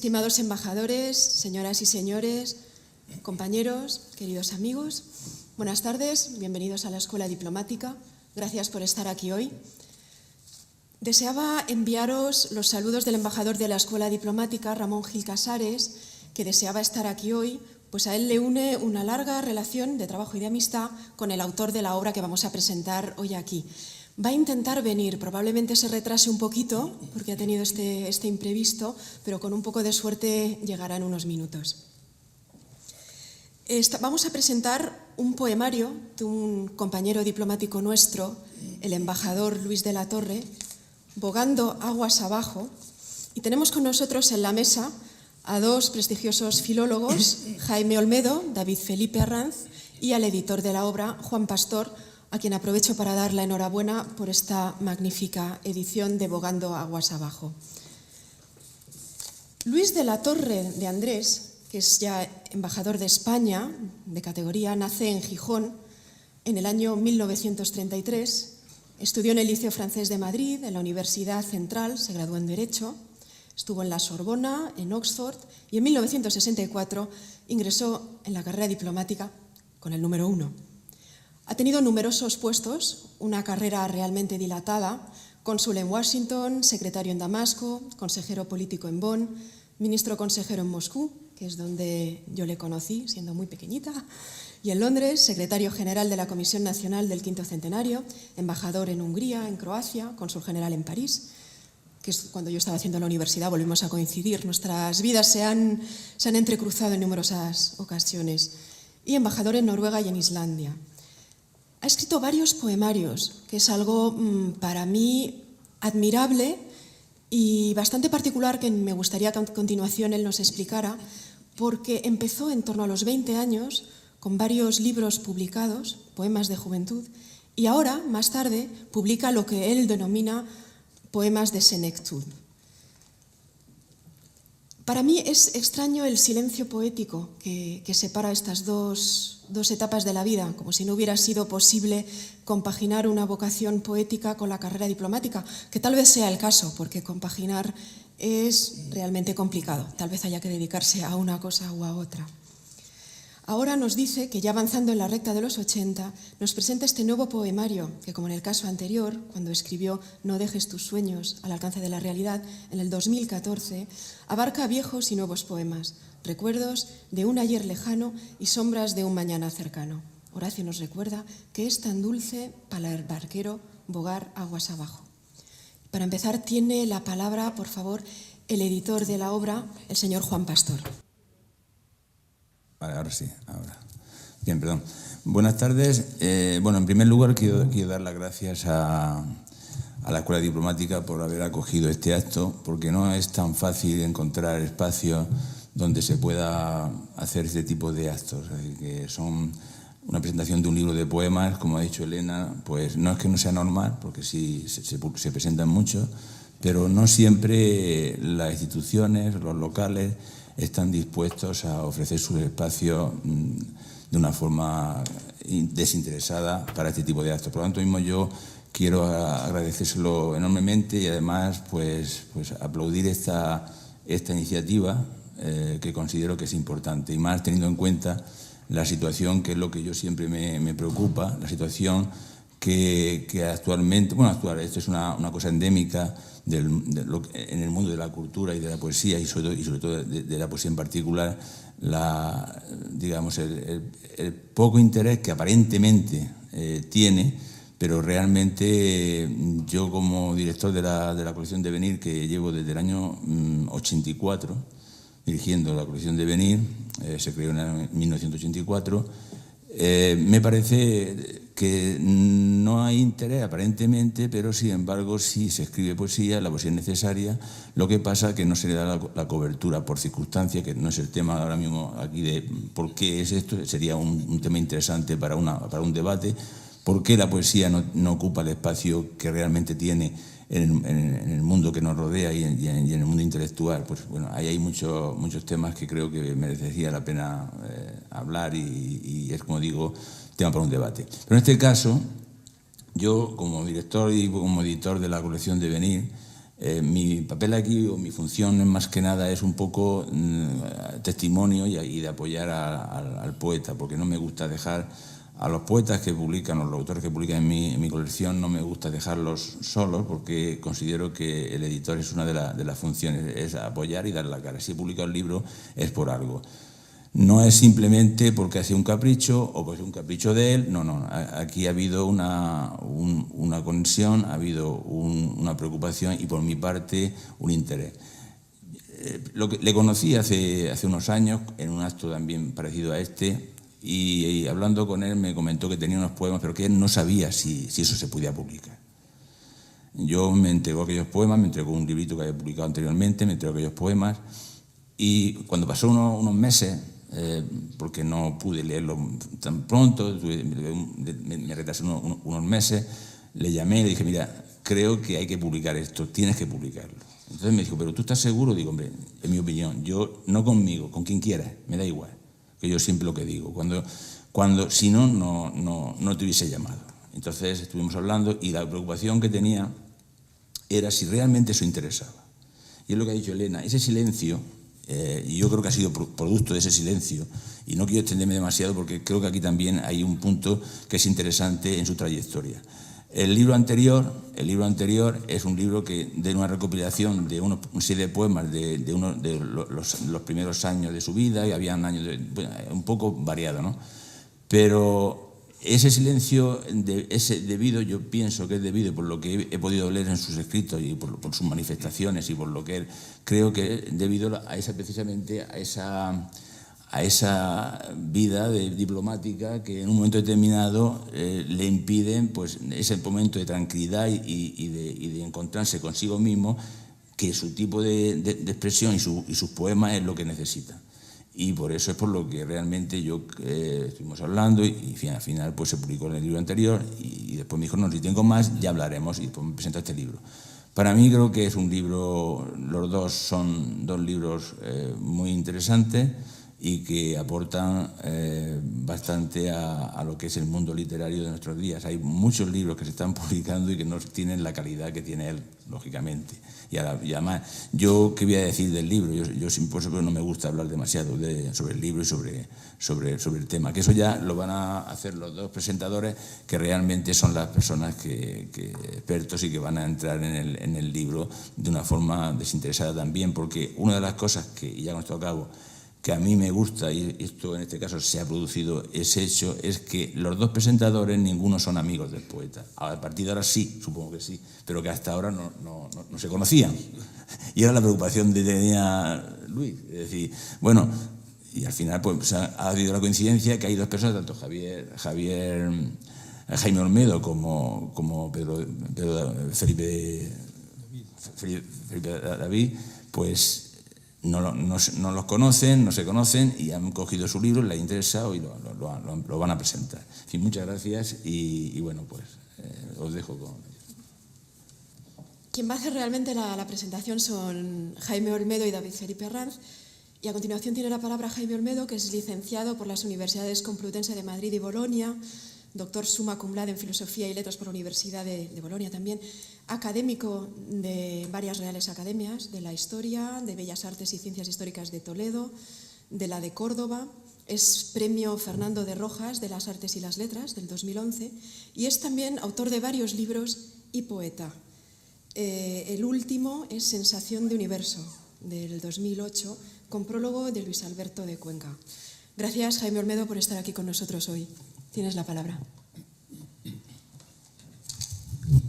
Estimados embajadores, señoras y señores, compañeros, queridos amigos, buenas tardes, bienvenidos a la Escuela Diplomática. Gracias por estar aquí hoy. Deseaba enviaros los saludos del embajador de la Escuela Diplomática, Ramón Gil Casares, que deseaba estar aquí hoy, pues a él le une una larga relación de trabajo y de amistad con el autor de la obra que vamos a presentar hoy aquí. Va a intentar venir, probablemente se retrase un poquito, porque ha tenido este imprevisto, pero con un poco de suerte llegará en unos minutos. Vamos a presentar un poemario de un compañero diplomático nuestro, el embajador Luis de la Torre, Bogando aguas abajo, y tenemos con nosotros en la mesa a dos prestigiosos filólogos, Jaime Olmedo, David Felipe Arranz, y al editor de la obra, Juan Pastor, a quien aprovecho para dar la enhorabuena por esta magnífica edición de Bogando aguas abajo. Luis de la Torre de Andrés, que es ya embajador de España, de categoría, nace en Gijón en el año 1933, estudió en el Liceo Francés de Madrid, en la Universidad Central, se graduó en Derecho, estuvo en la Sorbona, en Oxford y en 1964 ingresó en la carrera diplomática con el número 1. Ha tenido numerosos puestos, una carrera realmente dilatada, cónsul en Washington, secretario en Damasco, consejero político en Bonn, ministro consejero en Moscú, que es donde yo le conocí siendo muy pequeñita, y en Londres, secretario general de la Comisión Nacional del Quinto Centenario, embajador en Hungría, en Croacia, cónsul general en París, que es cuando yo estaba haciendo la universidad, volvimos a coincidir, nuestras vidas se han entrecruzado en numerosas ocasiones, y embajador en Noruega y en Islandia. Ha escrito varios poemarios, que es algo para mí admirable y bastante particular que me gustaría que a continuación él nos explicara, porque empezó en torno a los 20 años con varios libros publicados, poemas de juventud, y ahora, más tarde, publica lo que él denomina poemas de senectud. Para mí es extraño el silencio poético que separa estas dos etapas de la vida, como si no hubiera sido posible compaginar una vocación poética con la carrera diplomática, que tal vez sea el caso, porque compaginar es realmente complicado, tal vez haya que dedicarse a una cosa u a otra. Ahora nos dice que ya avanzando en la recta de los 80, nos presenta este nuevo poemario que, como en el caso anterior, cuando escribió No dejes tus sueños al alcance de la realidad, en el 2014, abarca viejos y nuevos poemas, recuerdos de un ayer lejano y sombras de un mañana cercano. Horacio nos recuerda que es tan dulce para el barquero bogar aguas abajo. Para empezar, tiene la palabra, por favor, el editor de la obra, el señor Juan Pastor. Vale, ahora sí, ahora. Bien, perdón. Buenas tardes. En primer lugar quiero dar las gracias a la Escuela Diplomática por haber acogido este acto, porque no es tan fácil encontrar espacios donde se pueda hacer este tipo de actos. Que son una presentación de un libro de poemas, como ha dicho Elena, pues no es que no sea normal, porque sí se presentan muchos, pero no siempre las instituciones, los locales, están dispuestos a ofrecer sus espacios de una forma desinteresada para este tipo de actos. Por lo tanto, mismo yo quiero agradecérselo enormemente y además pues aplaudir esta iniciativa que considero que es importante, y más teniendo en cuenta la situación, que es lo que yo siempre me preocupa, la situación que actualmente, esto es una cosa endémica en el mundo de la cultura y de la poesía, y sobre todo de la poesía en particular, el poco interés que aparentemente tiene, pero realmente yo, como director de la colección Devenir, que llevo desde el año 84 dirigiendo la colección Devenir, se creó en 1984, me parece que no hay interés aparentemente, pero sin embargo sí se escribe poesía, la poesía es necesaria. Lo que pasa es que no se le da la cobertura por circunstancias, que no es el tema ahora mismo aquí de por qué es esto, sería un tema interesante para un debate. ¿Por qué la poesía no ocupa el espacio que realmente tiene en el mundo que nos rodea y en el mundo intelectual? Pues bueno, ahí hay muchos temas que creo que merecería la pena hablar y es, como digo, tema para un debate. Pero en este caso, yo como director y como editor de la colección Devenir, Mi papel aquí, o mi función más que nada, es un poco testimonio y de apoyar al poeta, porque no me gusta dejar a los poetas que publican, o los autores que publican en mi colección, no me gusta dejarlos solos, porque considero que el editor es una de las funciones, es apoyar y dar la cara. Si he publicado el libro es por algo. No es simplemente porque ha sido un capricho o porque es un capricho de él, no. Aquí ha habido una conexión, ha habido una preocupación y por mi parte un interés. Le conocí hace unos años en un acto también parecido a este y hablando con él me comentó que tenía unos poemas, pero que él no sabía si eso se podía publicar. Yo me entregó aquellos poemas, me entregó un librito que había publicado anteriormente, me entregó aquellos poemas y cuando pasó unos meses, porque no pude leerlo tan pronto, me retrasé unos meses, le llamé y le dije, mira, creo que hay que publicar esto, tienes que publicarlo. Entonces me dijo, pero ¿tú estás seguro? Digo, hombre, en mi opinión, yo, no conmigo, con quien quieras, me da igual, que yo siempre lo que digo, si no te hubiese llamado. Entonces estuvimos hablando y la preocupación que tenía era si realmente eso interesaba. Y es lo que ha dicho Elena, ese silencio. Y yo creo que ha sido producto de ese silencio y no quiero extenderme demasiado porque creo que aquí también hay un punto que es interesante en su trayectoria. El libro anterior es un libro que de una recopilación de una serie de poemas de los primeros años de su vida y habían años un poco variado, ¿no? Pero ese silencio yo pienso que es debido por lo que he podido leer en sus escritos y por sus manifestaciones y por lo que él, creo que es debido a esa vida diplomática que en un momento determinado le impiden pues, ese momento de tranquilidad y de encontrarse consigo mismo, que su tipo de expresión y sus poemas es lo que necesita. Y por eso es por lo que realmente estuvimos hablando y al final pues se publicó en el libro anterior y después me dijo, no, si tengo más ya hablaremos y después me presenta este libro. Para mí creo que es un libro, los dos son dos libros muy interesantes y que aportan bastante a lo que es el mundo literario de nuestros días. Hay muchos libros que se están publicando y que no tienen la calidad que tiene él, lógicamente. Y además, yo qué voy a decir del libro, yo por eso no me gusta hablar demasiado sobre el libro y sobre el tema, que eso ya lo van a hacer los dos presentadores, que realmente son las personas expertos y que van a entrar en el libro de una forma desinteresada también, porque una de las cosas y ya con esto acabo, que a mí me gusta, y esto en este caso se ha producido ese hecho, es que los dos presentadores ninguno son amigos del poeta. A partir de ahora sí, supongo que sí, pero que hasta ahora no se conocían. Y era la preocupación que tenía Luis. Es decir, bueno, y al final pues ha habido la coincidencia que hay dos personas, tanto Jaime Olmedo como Felipe David, pues no los conocen, no se conocen y han cogido su libro, les ha interesado y lo van a presentar. En fin, muchas gracias y bueno, pues os dejo con... Quien va a hacer realmente la presentación son Jaime Olmedo y David Felipe Arranz. Y a continuación tiene la palabra Jaime Olmedo, que es licenciado por las Universidades Complutense de Madrid y Bolonia, doctor summa cum laude en Filosofía y Letras por la Universidad de Bolonia también, académico de varias reales academias, de la Historia, de Bellas Artes y Ciencias Históricas de Toledo, de la de Córdoba, es premio Fernando de Rojas de las Artes y las Letras del 2011 y es también autor de varios libros y poeta. El último es Sensación de Universo, del 2008, con prólogo de Luis Alberto de Cuenca. Gracias, Jaime Olmedo, por estar aquí con nosotros hoy. Tienes la palabra.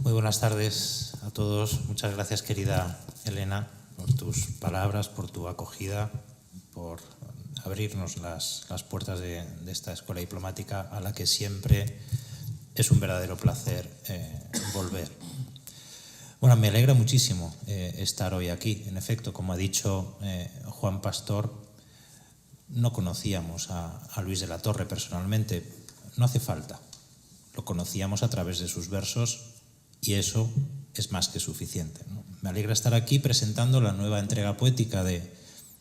Muy buenas tardes a todos. Muchas gracias, querida Elena, por tus palabras, por tu acogida, por abrirnos las puertas de esta escuela diplomática a la que siempre es un verdadero placer volver. Bueno, me alegra muchísimo estar hoy aquí. En efecto, como ha dicho Juan Pastor, no conocíamos a Luis de la Torre personalmente. No hace falta. Lo conocíamos a través de sus versos y eso es más que suficiente, ¿no? Me alegra estar aquí presentando la nueva entrega poética de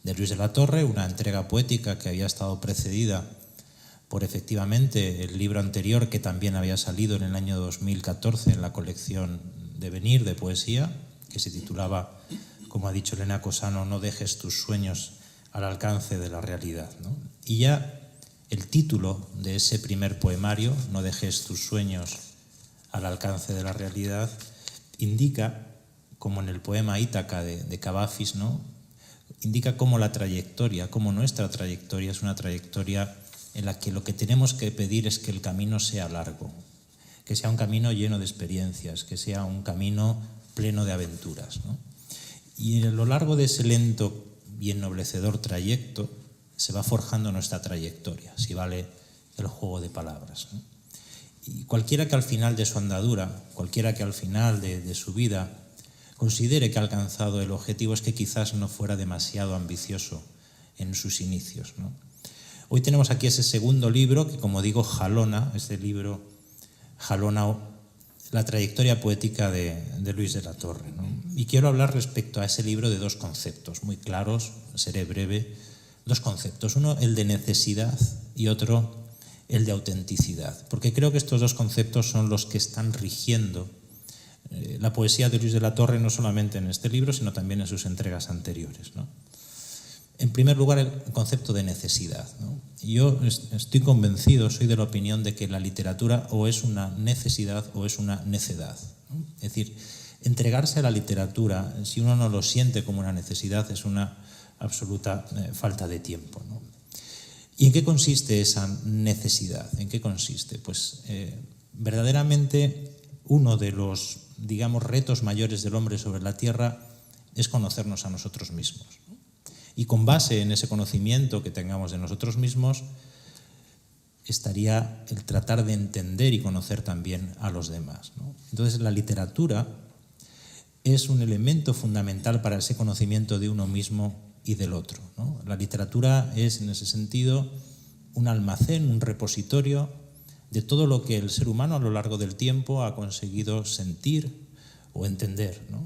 Luis de la Torre, una entrega poética que había estado precedida por efectivamente el libro anterior que también había salido en el año 2014 en la colección Devenir de poesía que se titulaba, como ha dicho Elena Cosano, No dejes tus sueños al alcance de la realidad, ¿no? Y ya el título de ese primer poemario, No dejes tus sueños al alcance de la realidad, indica, como en el poema Ítaca de Cavafis, ¿no? Indica cómo la trayectoria, cómo nuestra trayectoria es una trayectoria en la que lo que tenemos que pedir es que el camino sea largo, que sea un camino lleno de experiencias, que sea un camino pleno de aventuras, ¿no? Y a lo largo de ese lento y ennoblecedor trayecto se va forjando nuestra trayectoria, si vale el juego de palabras, ¿no? Y cualquiera que al final de su andadura, cualquiera que al final de su vida considere que ha alcanzado el objetivo, es que quizás no fuera demasiado ambicioso en sus inicios, ¿no? Hoy tenemos aquí ese segundo libro que, como digo, jalona, este libro jalona la trayectoria poética de Luis de la Torre, ¿no? Y quiero hablar respecto a ese libro de dos conceptos muy claros, seré breve, dos conceptos, uno el de necesidad y otro el de autenticidad, porque creo que estos dos conceptos son los que están rigiendo la poesía de Luis de la Torre, no solamente en este libro, sino también en sus entregas anteriores, ¿no? En primer lugar, el concepto de necesidad, ¿no? Yo estoy convencido, soy de la opinión de que la literatura o es una necesidad o es una necedad, ¿no? Es decir, entregarse a la literatura, si uno no lo siente como una necesidad, es una absoluta falta de tiempo, ¿no? ¿Y en qué consiste esa necesidad? ¿En qué consiste? Pues verdaderamente uno de los, digamos, retos mayores del hombre sobre la tierra es conocernos a nosotros mismos, ¿no? Y con base en ese conocimiento que tengamos de nosotros mismos estaría el tratar de entender y conocer también a los demás, ¿no? Entonces la literatura es un elemento fundamental para ese conocimiento de uno mismo y del otro, ¿no? La literatura es, en ese sentido, un almacén, un repositorio de todo lo que el ser humano a lo largo del tiempo ha conseguido sentir o entender, ¿no?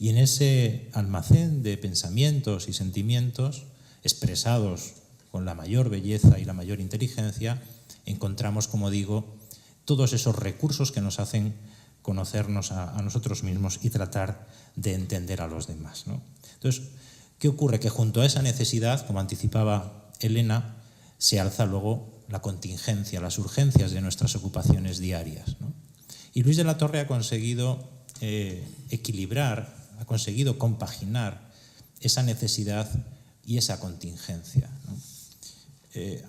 Y en ese almacén de pensamientos y sentimientos expresados con la mayor belleza y la mayor inteligencia, encontramos, como digo, todos esos recursos que nos hacen conocernos a nosotros mismos y tratar de entender a los demás, ¿no? Entonces, ¿qué ocurre? Que junto a esa necesidad, como anticipaba Elena, se alza luego la contingencia, las urgencias de nuestras ocupaciones diarias, ¿no? Y Luis de la Torre ha conseguido equilibrar, ha conseguido compaginar esa necesidad y esa contingencia, ¿no?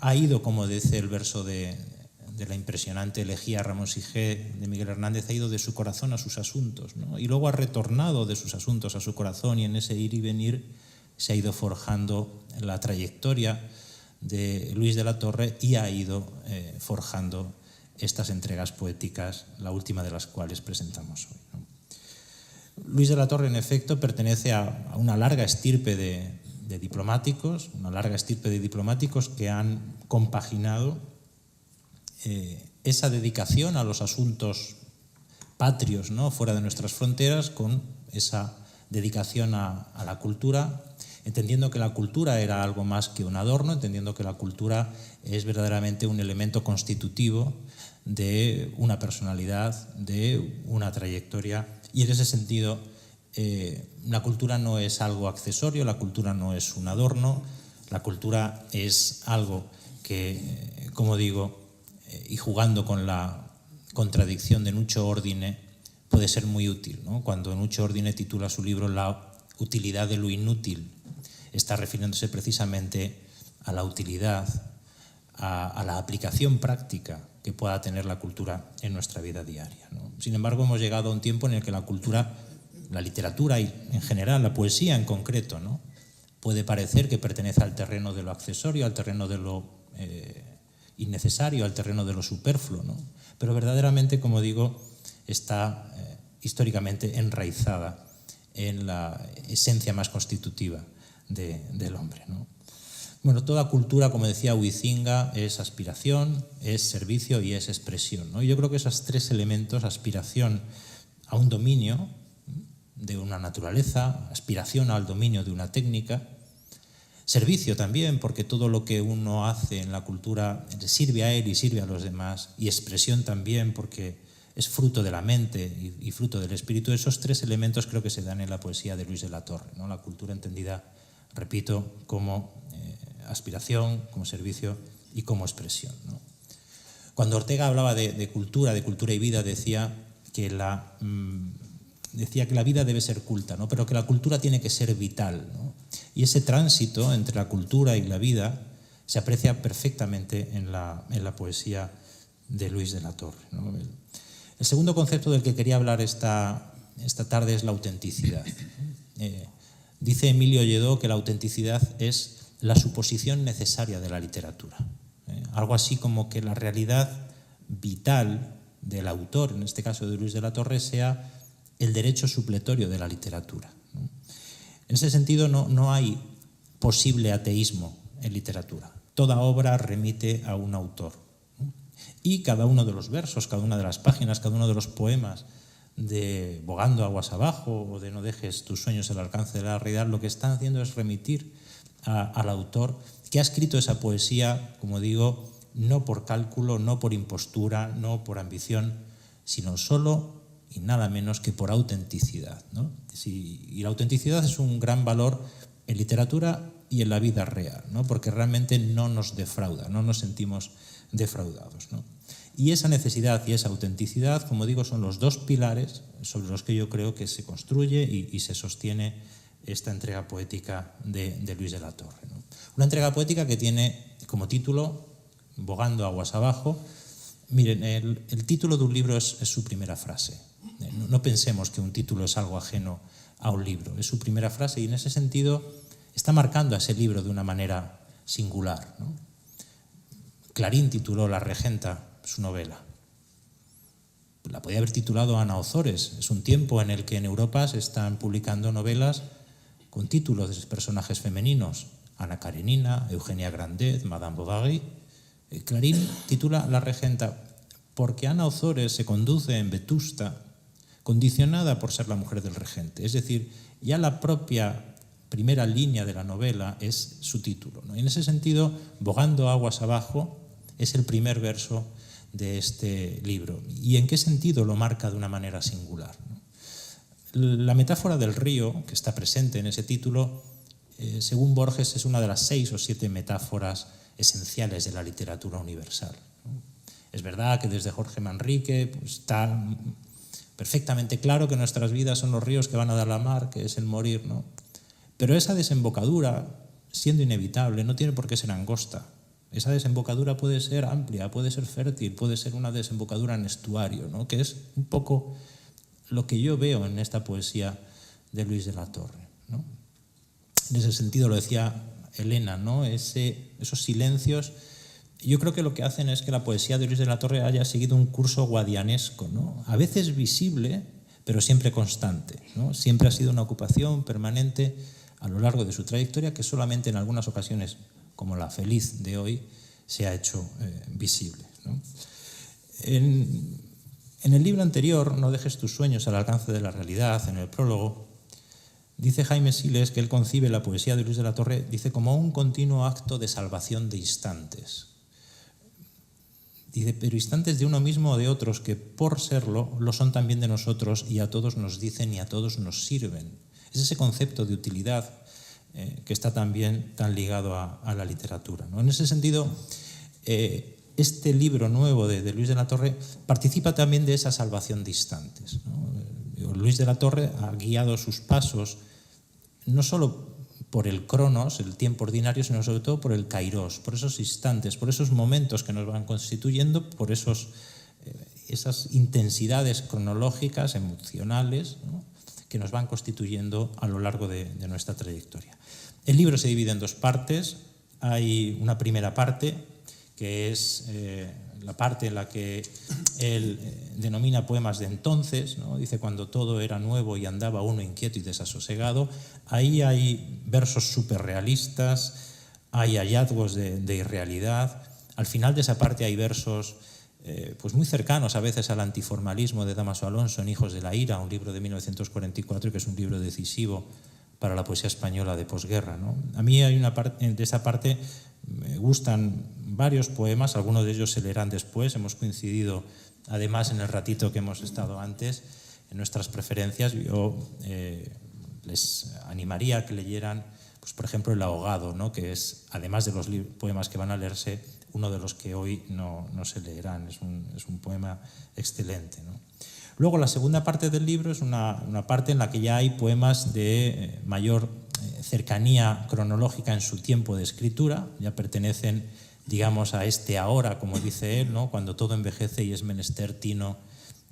Ha ido, como dice el verso de la impresionante elegía Ramón Sigé de Miguel Hernández, ha ido de su corazón a sus asuntos, ¿no? Y luego ha retornado de sus asuntos a su corazón, y en ese ir y venir se ha ido forjando la trayectoria de Luis de la Torre y ha ido forjando estas entregas poéticas, la última de las cuales presentamos hoy, ¿no? Luis de la Torre, en efecto, pertenece a una larga estirpe de diplomáticos, una larga estirpe de diplomáticos que han compaginado esa dedicación a los asuntos patrios, ¿no?, fuera de nuestras fronteras, con esa dedicación a la cultura, entendiendo que la cultura era algo más que un adorno, entendiendo que la cultura es verdaderamente un elemento constitutivo de una personalidad, de una trayectoria, y en ese sentido la cultura no es algo accesorio, la cultura no es un adorno, la cultura es algo que, como digo, y jugando con la contradicción de Nuccio Ordine, puede ser muy útil, ¿no? Cuando Nuccio Ordine titula su libro La utilidad de lo inútil, está refiriéndose precisamente a la utilidad, a la aplicación práctica que pueda tener la cultura en nuestra vida diaria, ¿no? Sin embargo, hemos llegado a un tiempo en el que la cultura, la literatura y en general la poesía en concreto, ¿no?, puede parecer que pertenece al terreno de lo accesorio, al terreno de lo innecesario, al terreno de lo superfluo, ¿no? Pero verdaderamente, como digo, está históricamente enraizada en la esencia más constitutiva del hombre, ¿no? Bueno, toda cultura, como decía Huizinga, es aspiración, es servicio y es expresión, ¿no? Y yo creo que esos tres elementos, aspiración a un dominio de una naturaleza, aspiración al dominio de una técnica, servicio también, porque todo lo que uno hace en la cultura sirve a él y sirve a los demás, y expresión también, porque es fruto de la mente y fruto del espíritu. Esos tres elementos creo que se dan en la poesía de Luis de la Torre, ¿no? La cultura entendida, repito, como aspiración, como servicio y como expresión, ¿no? Cuando Ortega hablaba de cultura y vida, decía que la vida debe ser culta, ¿no? Pero que la cultura tiene que ser vital, ¿no? Y ese tránsito entre la cultura y la vida se aprecia perfectamente en la poesía de Luis de la Torre, ¿no? El segundo concepto del que quería hablar esta tarde es la autenticidad. Dice Emilio Lledó que la autenticidad es la suposición necesaria de la literatura. Algo así como que la realidad vital del autor, en este caso de Luis de la Torre, sea el derecho supletorio de la literatura. En ese sentido no hay posible ateísmo en literatura. Toda obra remite a un autor. Y cada uno de los versos, cada una de las páginas, cada uno de los poemas de Bogando aguas abajo o de No dejes tus sueños al alcance de la realidad, lo que están haciendo es remitir al autor que ha escrito esa poesía, como digo, no por cálculo, no por impostura, no por ambición, sino solo y nada menos que por autenticidad, ¿no? Y la autenticidad es un gran valor en literatura y en la vida real, ¿no? Porque realmente no nos defrauda, no nos sentimos defraudados, ¿no? Y esa necesidad y esa autenticidad, como digo, son los dos pilares sobre los que yo creo que se construye y se sostiene esta entrega poética de Luis de la Torre, ¿no? Una entrega poética que tiene como título Bogando aguas abajo. Miren, el título de un libro es su primera frase. No pensemos que un título es algo ajeno a un libro, es su primera frase y en ese sentido está marcando a ese libro de una manera singular, ¿no? Clarín tituló La Regenta su novela. La podía haber titulado Ana Ozores. Es un tiempo en el que en Europa se están publicando novelas con títulos de personajes femeninos. Ana Karenina, Eugenia Grandet, Madame Bovary. Clarín titula La Regenta porque Ana Ozores se conduce en Vetusta condicionada por ser la mujer del regente. Es decir, ya la propia primera línea de la novela es su título, ¿no? Y en ese sentido, Bogando aguas abajo es el primer verso de este libro. ¿Y en qué sentido lo marca de una manera singular, ¿no? La metáfora del río, que está presente en ese título, según Borges, es una de las 6 o 7 metáforas esenciales de la literatura universal, ¿no? Es verdad que desde Jorge Manrique pues, está perfectamente claro que nuestras vidas son los ríos que van a dar la mar, que es el morir, ¿no? Pero esa desembocadura, siendo inevitable, no tiene por qué ser angosta. Esa desembocadura puede ser amplia, puede ser fértil, puede ser una desembocadura en estuario, ¿no? Que es un poco lo que yo veo en esta poesía de Luis de la Torre, ¿no? En ese sentido lo decía Elena, ¿no? Esos silencios, yo creo que lo que hacen es que la poesía de Luis de la Torre haya seguido un curso guadianesco, ¿no? A veces visible, pero siempre constante, ¿no? Siempre ha sido una ocupación permanente a lo largo de su trayectoria que solamente en algunas ocasiones, como la feliz de hoy, se ha hecho visible, ¿no? En el libro anterior, No dejes tus sueños al alcance de la realidad, en el prólogo, dice Jaime Siles que él concibe la poesía de Luis de la Torre, dice, como un continuo acto de salvación de instantes. Dice, pero instantes de uno mismo o de otros que por serlo lo son también de nosotros y a todos nos dicen y a todos nos sirven. Es ese concepto de utilidad que está también tan ligado a la literatura, ¿no? En ese sentido, este libro nuevo de Luis de la Torre participa también de esa salvación de instantes, ¿no? Luis de la Torre ha guiado sus pasos no solo por el cronos, el tiempo ordinario, sino sobre todo por el kairos, por esos instantes, por esos momentos que nos van constituyendo, por esas intensidades cronológicas, emocionales, ¿no? Que nos van constituyendo a lo largo de nuestra trayectoria. El libro se divide en 2 partes. Hay una primera parte, que es la parte en la que él denomina poemas de entonces, ¿no? Dice, cuando todo era nuevo y andaba uno inquieto y desasosegado. Ahí hay versos superrealistas, hay hallazgos de irrealidad. Al final de esa parte hay versos pues muy cercanos a veces al antiformalismo de Dámaso Alonso en Hijos de la Ira, un libro de 1944 que es un libro decisivo para la poesía española de posguerra, ¿no? A mí hay una parte, de esa parte me gustan varios poemas, algunos de ellos se leerán después, hemos coincidido además, en el ratito que hemos estado antes, en nuestras preferencias, yo les animaría a que leyeran, pues, por ejemplo, El ahogado, ¿no? Que es, además de los poemas que van a leerse, uno de los que hoy no se leerán. Es un poema excelente, ¿no? Luego, la segunda parte del libro es una parte en la que ya hay poemas de mayor cercanía cronológica en su tiempo de escritura, ya pertenecen, digamos, a este ahora, como dice él, ¿no? Cuando todo envejece y es menester tino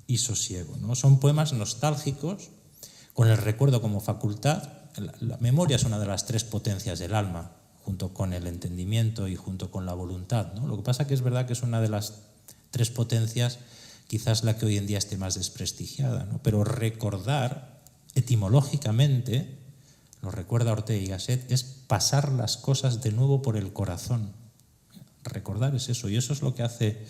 y sosiego, ¿no? Son poemas nostálgicos, con el recuerdo como facultad. La memoria es una de las tres potencias del alma, junto con el entendimiento y junto con la voluntad, ¿no? Lo que pasa que es verdad que es una de las tres potencias, quizás la que hoy en día esté más desprestigiada, ¿no? Pero recordar, etimológicamente, lo recuerda Ortega y Gasset, es pasar las cosas de nuevo por el corazón. Recordar es eso, y eso es lo que hace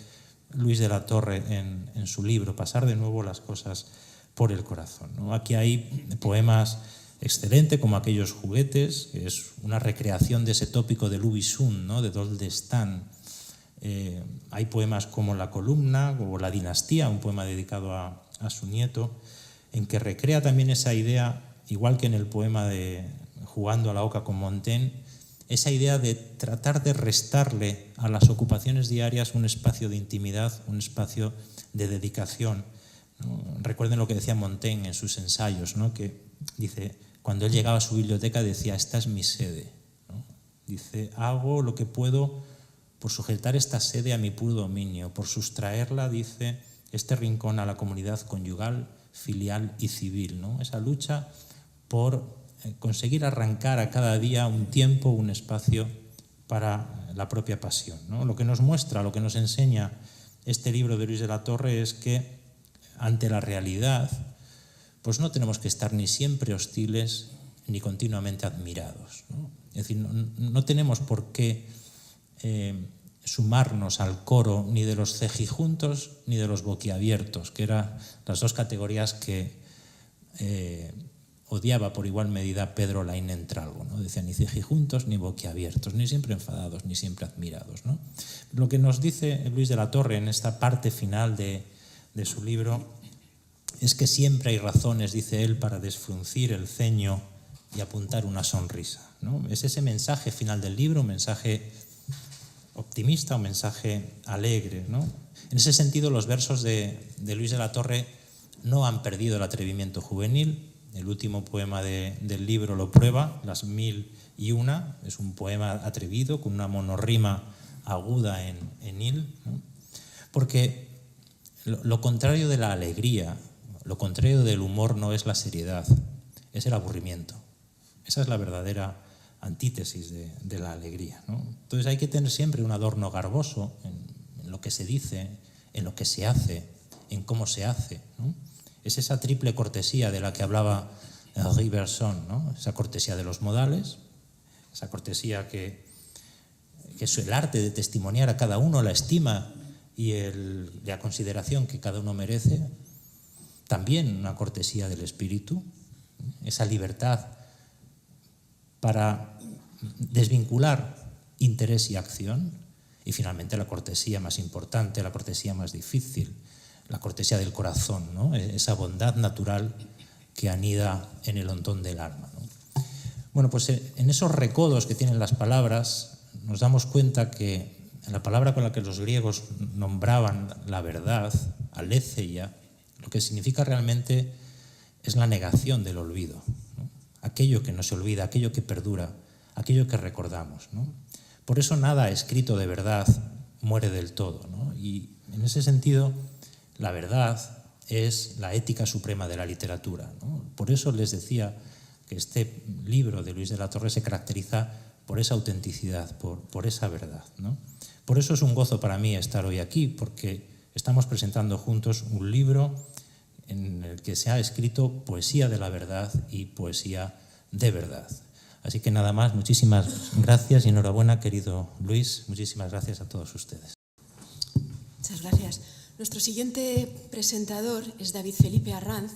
Luis de la Torre en su libro, pasar de nuevo las cosas por el corazón, ¿no? Aquí hay poemas excelentes como Aquellos juguetes, que es una recreación de ese tópico de Lubisund, ¿no? De Doldestán. Hay poemas como La columna o La dinastía, un poema dedicado a su nieto, en que recrea también esa idea, igual que en el poema de Jugando a la oca con Montaigne, esa idea de tratar de restarle a las ocupaciones diarias un espacio de intimidad, un espacio de dedicación, ¿no? Recuerden lo que decía Montaigne en sus ensayos, ¿no? Que dice, cuando él llegaba a su biblioteca decía, esta es mi sede, ¿no? Dice, hago lo que puedo por sujetar esta sede a mi puro dominio, por sustraerla, dice, este rincón a la comunidad conyugal, filial y civil, ¿no? Esa lucha por conseguir arrancar a cada día un tiempo, un espacio para la propia pasión, ¿no? Lo que nos muestra, lo que nos enseña este libro de Luis de la Torre es que ante la realidad, pues no tenemos que estar ni siempre hostiles ni continuamente admirados, ¿no? Es decir, no tenemos por qué sumarnos al coro ni de los cejijuntos ni de los boquiabiertos, que eran las dos categorías que odiaba por igual medida Pedro Laín Entralgo, ¿no? Decía, ni cejijuntos ni boquiabiertos, ni siempre enfadados, ni siempre admirados, ¿no? Lo que nos dice Luis de la Torre en esta parte final de su libro es que siempre hay razones, dice él, para desfruncir el ceño y apuntar una sonrisa, ¿no? Es ese mensaje final del libro, un mensaje optimista, un mensaje alegre, ¿no? En ese sentido, los versos de Luis de la Torre no han perdido el atrevimiento juvenil. El último poema del libro lo prueba, Las 1001, es un poema atrevido con una monorrima aguda en il, ¿no? Porque lo contrario de la alegría, lo contrario del humor no es la seriedad, es el aburrimiento. Esa es la verdadera antítesis de la alegría, ¿no? Entonces hay que tener siempre un adorno garboso en lo que se dice, en lo que se hace, en cómo se hace, ¿no? Es esa triple cortesía de la que hablaba Henri Bergson, ¿no? Esa cortesía de los modales, esa cortesía que es el arte de testimoniar a cada uno la estima y la consideración que cada uno merece. También una cortesía del espíritu, esa libertad para desvincular interés y acción. Y finalmente la cortesía más importante, la cortesía más difícil, la cortesía del corazón, ¿no? Esa bondad natural que anida en el hondón del alma, ¿no? Bueno, pues en esos recodos que tienen las palabras nos damos cuenta que la palabra con la que los griegos nombraban la verdad, aletheia, lo que significa realmente es la negación del olvido, ¿no? Aquello que no se olvida, aquello que perdura, aquello que recordamos, ¿no? Por eso nada escrito de verdad muere del todo, ¿no? Y en ese sentido, la verdad es la ética suprema de la literatura, ¿no? Por eso les decía que este libro de Luis de la Torre se caracteriza por esa autenticidad, por esa verdad, ¿no? Por eso es un gozo para mí estar hoy aquí, porque estamos presentando juntos un libro en el que se ha escrito poesía de la verdad y poesía de verdad. Así que nada más, muchísimas gracias y enhorabuena, querido Luis. Muchísimas gracias a todos ustedes. Muchas gracias. Nuestro siguiente presentador es David Felipe Arranz,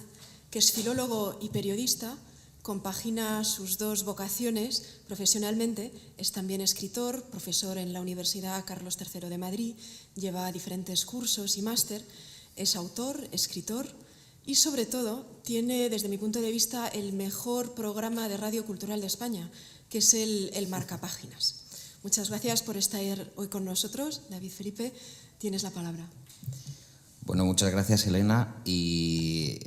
que es filólogo y periodista, compagina sus dos vocaciones profesionalmente, es también escritor, profesor en la Universidad Carlos III de Madrid, lleva diferentes cursos y máster. Es autor, escritor y, sobre todo, tiene, desde mi punto de vista, el mejor programa de radio cultural de España, que es el Marcapáginas. Muchas gracias por estar hoy con nosotros. David Felipe, tienes la palabra. Bueno, muchas gracias, Elena, y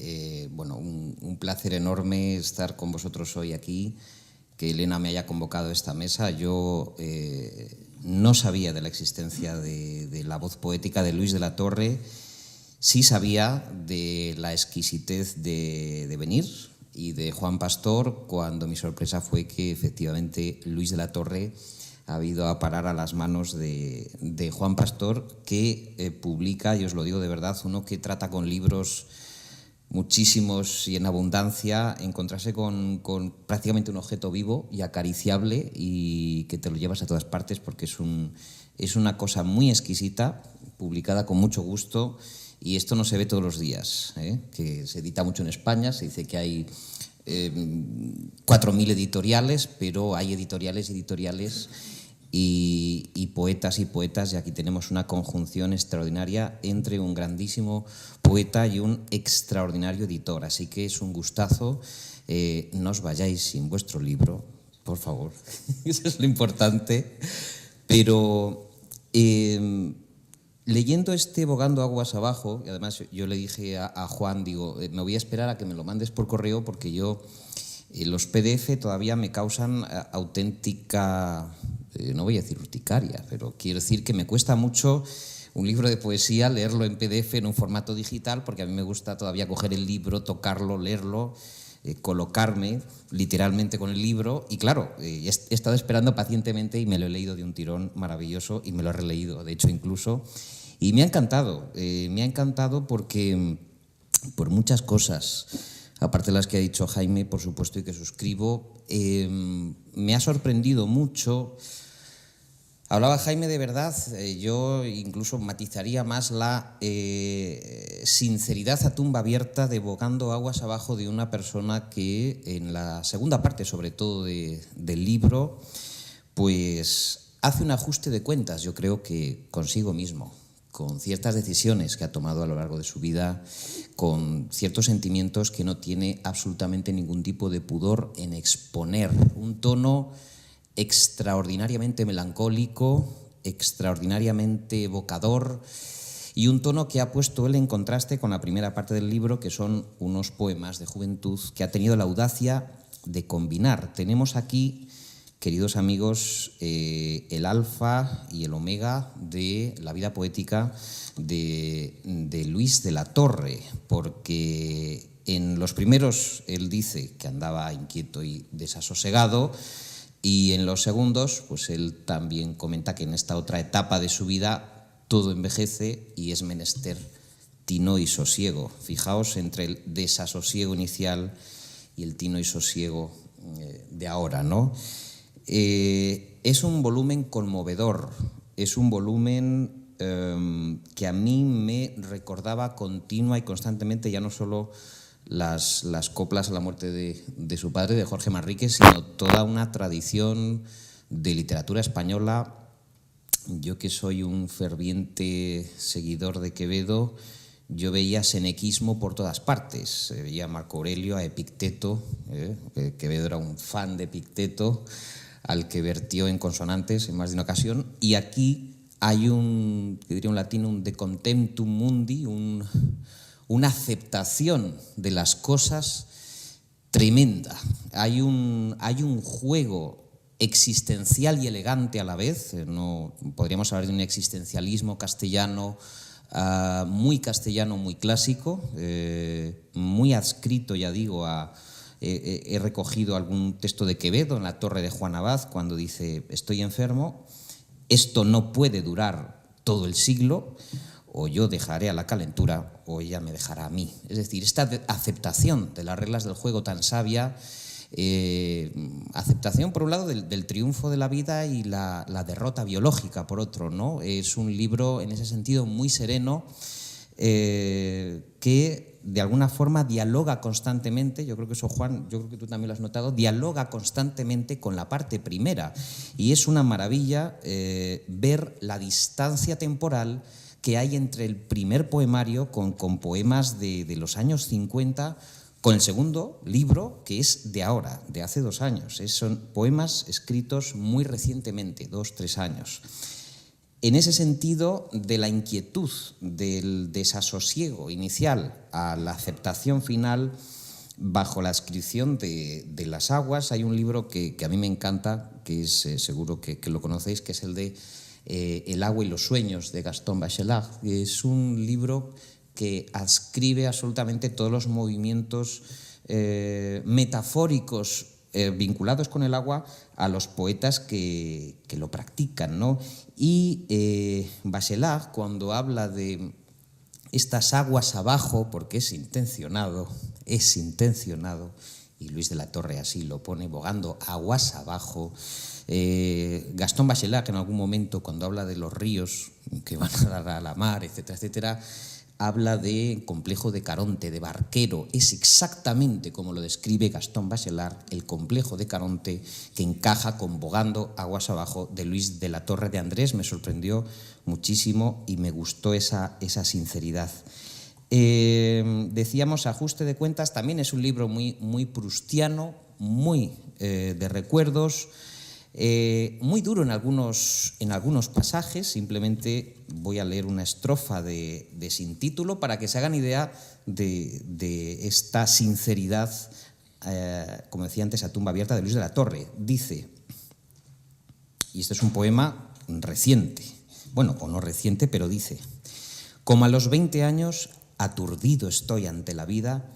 bueno, un placer enorme estar con vosotros hoy aquí, que Elena me haya convocado a esta mesa. Yo no sabía de la existencia de la voz poética de Luis de la Torre, sí sabía de la exquisitez de venir y de Juan Pastor, cuando mi sorpresa fue que efectivamente Luis de la Torre ha ido a parar a las manos de Juan Pastor, que publica, y os lo digo de verdad, uno que trata con libros muchísimos y en abundancia, encontrarse con prácticamente un objeto vivo y acariciable y que te lo llevas a todas partes, porque es una cosa muy exquisita, publicada con mucho gusto, y esto no se ve todos los días, que se edita mucho en España. Se dice que hay 4.000 editoriales, pero hay editoriales y poetas y poetas, y aquí tenemos una conjunción extraordinaria entre un grandísimo poeta y un extraordinario editor. Así que es un gustazo. No os vayáis sin vuestro libro, por favor. Eso es lo importante. Pero leyendo Bogando aguas abajo, y además yo le dije a Juan, digo, me voy a esperar a que me lo mandes por correo, porque yo los PDF todavía me causan auténtica, no voy a decir urticaria, pero quiero decir que me cuesta mucho un libro de poesía leerlo en PDF en un formato digital, porque a mí me gusta todavía coger el libro, tocarlo, leerlo, colocarme literalmente con el libro. Y claro, he estado esperando pacientemente y me lo he leído de un tirón maravilloso, y me lo he releído, de hecho, incluso. Y me ha encantado porque por muchas cosas, aparte de las que ha dicho Jaime, por supuesto, y que suscribo, me ha sorprendido mucho. Hablaba Jaime de verdad, yo incluso matizaría más la sinceridad a tumba abierta de Bogando aguas abajo, de una persona que en la segunda parte, sobre todo del libro, pues hace un ajuste de cuentas, yo creo que consigo mismo, con ciertas decisiones que ha tomado a lo largo de su vida, con ciertos sentimientos que no tiene absolutamente ningún tipo de pudor en exponer. Un tono extraordinariamente melancólico, extraordinariamente evocador, y un tono que ha puesto él en contraste con la primera parte del libro, que son unos poemas de juventud que ha tenido la audacia de combinar. Tenemos aquí, queridos amigos, el alfa y el omega de la vida poética de Luis de la Torre, porque en los primeros él dice que andaba inquieto y desasosegado, y en los segundos pues él también comenta que en esta otra etapa de su vida todo envejece y es menester tino y sosiego. Fijaos entre el desasosiego inicial y el tino y sosiego de ahora, ¿no? Es un volumen conmovedor, es un volumen que a mí me recordaba continua y constantemente, ya no solo las coplas a la muerte de su padre, de Jorge Manrique, sino toda una tradición de literatura española. Yo, que soy un ferviente seguidor de Quevedo, yo veía senequismo por todas partes. Veía a Marco Aurelio, a Epicteto, Quevedo era un fan de Epicteto, al que vertió en consonantes en más de una ocasión, y aquí hay yo diría un latino, un de contemptum mundi, una aceptación de las cosas tremenda. Hay un juego existencial y elegante a la vez. No podríamos hablar de un existencialismo castellano, muy clásico, muy adscrito, ya digo, he recogido algún texto de Quevedo en La Torre de Juan Abad, cuando dice: estoy enfermo, esto no puede durar todo el siglo, o yo dejaré a la calentura o ella me dejará a mí. Es decir, esta aceptación de las reglas del juego tan sabia, aceptación por un lado del triunfo de la vida y la derrota biológica por otro, ¿no? Es un libro en ese sentido muy sereno, que de alguna forma dialoga constantemente, yo creo que eso, Juan, yo creo que tú también lo has notado, dialoga constantemente con la parte primera, y es una maravilla ver la distancia temporal que hay entre el primer poemario con poemas de los años 50, con el segundo libro, que es de ahora, de hace 2 años. Son poemas escritos muy recientemente, 2, 3 años. En ese sentido, de la inquietud, del desasosiego inicial a la aceptación final, bajo la inscripción de Las aguas, hay un libro que a mí me encanta, que es seguro que lo conocéis, que es el de El agua y los sueños, de Gaston Bachelard. Es un libro que adscribe absolutamente todos los movimientos metafóricos vinculados con el agua a los poetas que lo practican, ¿no? Y Bachelard, cuando habla de estas aguas abajo, porque es intencionado, y Luis de la Torre así lo pone, bogando aguas abajo. Gaston Bachelard, que en algún momento, cuando habla de los ríos que van a dar a la mar, etcétera, etcétera, habla de complejo de Caronte, de barquero. Es exactamente como lo describe Gaston Bachelard, el complejo de Caronte, que encaja con Bogando aguas abajo de Luis de la Torre de Andrés. Me sorprendió muchísimo y me gustó esa sinceridad. Decíamos, Ajuste de cuentas, también es un libro muy proustiano, muy de recuerdos, muy duro en algunos pasajes. Simplemente voy a leer una estrofa de Sin título para que se hagan idea de esta sinceridad, como decía antes, a tumba abierta de Luis de la Torre. Dice, y este es un poema reciente, bueno, o no reciente, pero dice: como a los 20 años, aturdido estoy ante la vida,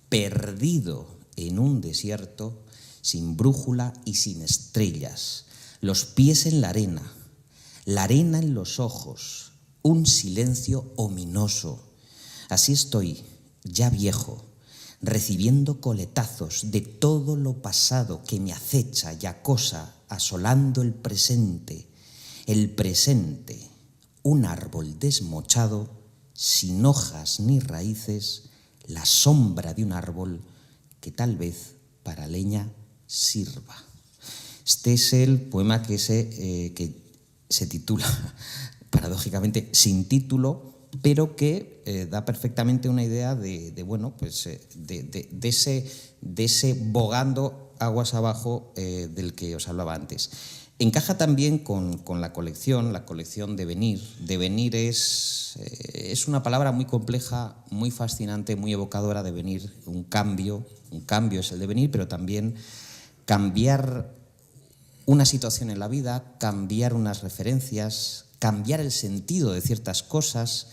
perdido en un desierto, sin brújula y sin estrellas, los pies en la arena en los ojos, un silencio ominoso. Así estoy, ya viejo, recibiendo coletazos de todo lo pasado que me acecha y acosa, asolando el presente, un árbol desmochado, sin hojas ni raíces, la sombra de un árbol que tal vez para leña sirva. Este es el poema que se titula, paradójicamente, Sin título, pero que da perfectamente una idea de ese bogando aguas abajo del que os hablaba antes. Encaja también con la colección Devenir. Devenir es una palabra muy compleja, muy fascinante, muy evocadora. Devenir, un cambio es el devenir, pero también cambiar una situación en la vida, cambiar unas referencias, cambiar el sentido de ciertas cosas,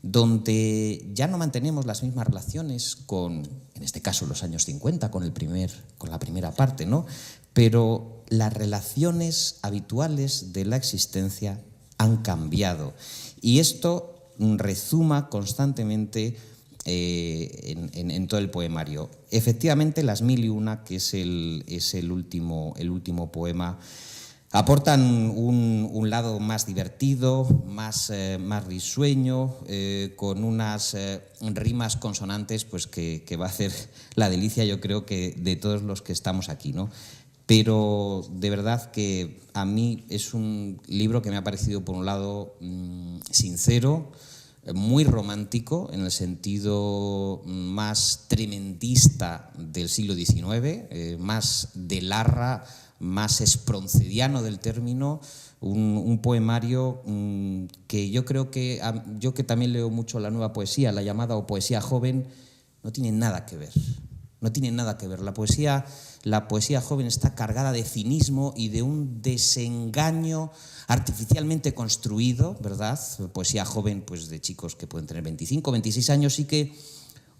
donde ya no mantenemos las mismas relaciones con, en este caso, los años 50, con la primera parte, ¿no? Pero las relaciones habituales de la existencia han cambiado. Y esto rezuma constantemente en todo el poemario. Efectivamente, Las mil y una, que es el último poema, aportan un lado más divertido, más risueño, con unas rimas consonantes, pues que va a hacer la delicia, yo creo, que de todos los que estamos aquí, ¿no? Pero de verdad que a mí es un libro que me ha parecido, por un lado, sincero, muy romántico, en el sentido más tremendista del siglo XIX, más de Larra, más esproncediano del término, un poemario que yo creo que, yo que también leo mucho la nueva poesía, la llamada o poesía joven, no tiene nada que ver. No tiene nada que ver. La poesía joven está cargada de cinismo y de un desengaño artificialmente construido, ¿verdad? Poesía joven, pues, de chicos que pueden tener 25, 26 años y que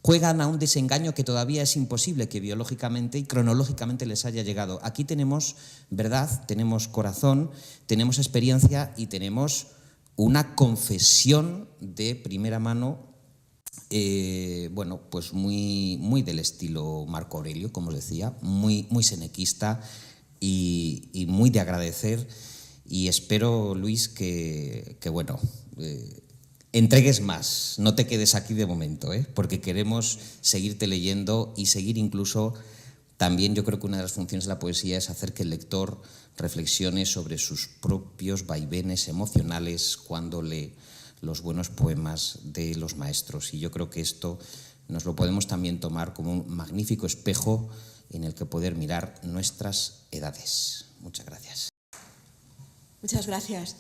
juegan a un desengaño que todavía es imposible que biológicamente y cronológicamente les haya llegado. Aquí tenemos verdad, tenemos corazón, tenemos experiencia y tenemos una confesión de primera mano, pues muy del estilo Marco Aurelio, como os decía, muy senequista y muy de agradecer. Y espero, Luis, que entregues más, no te quedes aquí de momento, porque queremos seguirte leyendo y seguir incluso. También yo creo que una de las funciones de la poesía es hacer que el lector reflexione sobre sus propios vaivenes emocionales cuando lee los buenos poemas de los maestros. Y yo creo que esto nos lo podemos también tomar como un magnífico espejo en el que poder mirar nuestras edades. Muchas gracias. Muchas gracias.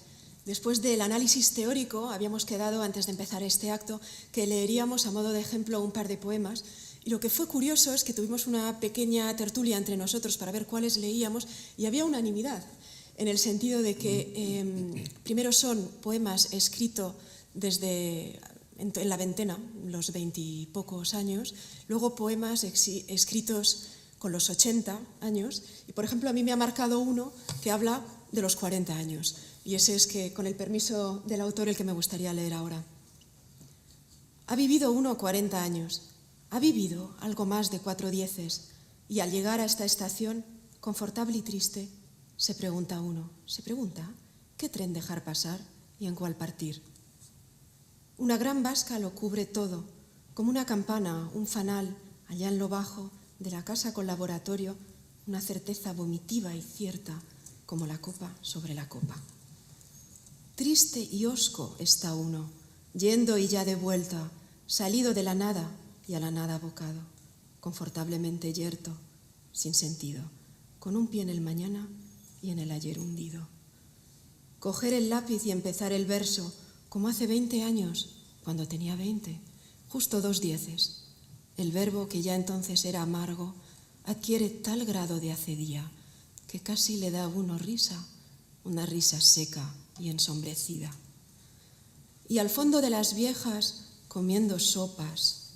Después del análisis teórico, habíamos quedado, antes de empezar este acto, que leeríamos a modo de ejemplo un par de poemas. Y lo que fue curioso es que tuvimos una pequeña tertulia entre nosotros para ver cuáles leíamos y había unanimidad, en el sentido de que primero son poemas escritos en la veintena, los 20 y pocos años, luego poemas escritos con los 80 años, y por ejemplo a mí me ha marcado uno que habla de los 40 años, y ese es que, con el permiso del autor, el que me gustaría leer ahora. Ha vivido uno 40 años, ha vivido algo más de 4 dieces, y al llegar a esta estación, confortable y triste, se pregunta ¿qué tren dejar pasar y en cuál partir? Una gran vasca lo cubre todo, como una campana, un fanal, allá en lo bajo de la casa con laboratorio, una certeza vomitiva y cierta, como la copa sobre la copa. Triste y hosco está uno, yendo y ya de vuelta, salido de la nada y a la nada abocado, confortablemente yerto, sin sentido, con un pie en el mañana y en el ayer hundido. Coger el lápiz y empezar el verso, como hace 20 años, cuando tenía 20, justo 2 dieces. El verbo, que ya entonces era amargo, adquiere tal grado de acedía que casi le da a uno risa, una risa seca y ensombrecida. Y al fondo de las viejas, comiendo sopas,